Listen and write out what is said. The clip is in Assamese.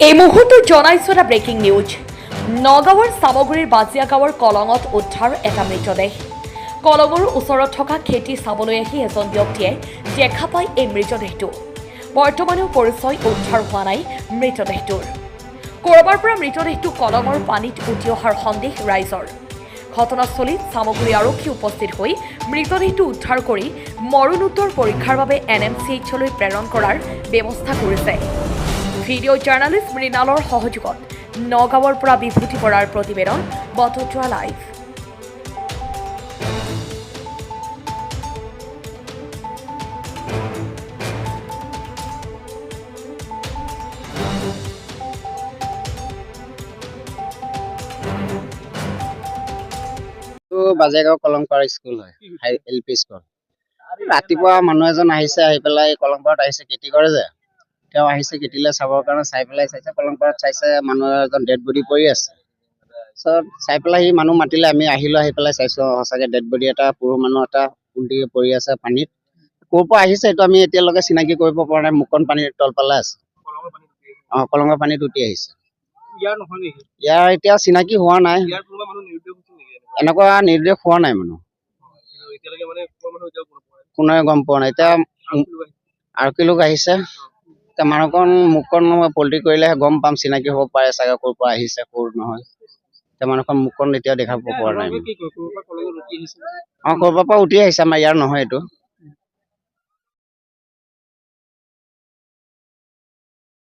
এই মুহূৰ্তত জনাইছো এটা ব্ৰেকিং নিউজ। নগাঁৱৰ চামগুৰিৰ বাজিয়া গাঁৱৰ কলঙত উদ্ধাৰ এটা মৃতদেহ। কলঙৰ ওচৰত থকা খেতি চাবলৈ আহি এজন ব্যক্তিয়ে দেখা পায় এই মৃতদেহটো। বৰ্তমানেও পৰিচয় উদ্ধাৰ হোৱা নাই মৃতদেহটোৰ। ক'ৰবাৰ পৰা মৃতদেহটো কলঙৰ পানীত উটি অহাৰ সন্দেহ ৰাইজৰ। ঘটনাস্থলীত চামগুৰি আৰক্ষী উপস্থিত হৈ মৃতদেহটো উদ্ধাৰ কৰি মৰণোত্তৰ পৰীক্ষাৰ বাবে NMCHলৈ প্ৰেৰণ কৰাৰ ব্যৱস্থা কৰিছে। ভিডিঅ' জাৰ্ণালিষ্ট মৃণালৰ সহযোগত নগাঁৱৰ পৰা বিভূতি বৰাৰ প্ৰতিবেদন বটদ্ৰৱা লাইভ। বাজেগাঁও কলংপাৰ স্কুল হয়, LP স্কুল। ৰাতিপুৱা মানুহ এজন আহিছে, আহি পেলাই কলংপাৰত আহিছে, খেতি কৰে যে তেওঁ আহিছে খেতিলৈ চাবৰ কাৰণে। চাই পেলাই চাইছে কলংপাৰত, চাইছে মানুহ এজন ডেড বডি পৰি আছে। তাৰপিছত চাই পেলাই সি মানুহ মাতিলে, আমি আহিলো, আহি পেলাই চাইছো সঁচাকে ডেড বডি এটা, পুৰুষ মানুহ এটা উলটি পৰি আছে পানীত। ক'ৰ পৰা আহিছে এইটো আমি এতিয়ালৈকে চিনাকি কৰিব পৰা নাই। মুকন পানীৰ তলফালে আছে। কলঙৰ পানীত উটি আহিছে। ইয়াৰ এতিয়া চিনাকি হোৱা নাই, এনেকুৱা নিৰ্দেশ হোৱা নাই মানুহ, কোনোৱে গম পোৱা নাই। এতিয়া আৰক্ষী লোক আহিছে, এতিয়া মানুহকণ মুখখন পল্টি কৰিলেহে গম পাম, চিনাকি হ'ব পাৰে চাগে ক'ৰ পৰা আহিছে ক'ৰ নহয়। এতিয়া মানুহখন মুখখন এতিয়াও দেখাব পৰা নাই। ক'ৰবাৰ পৰা উঠি আহিছে, আমাৰ ইয়াৰ নহয় এইটো।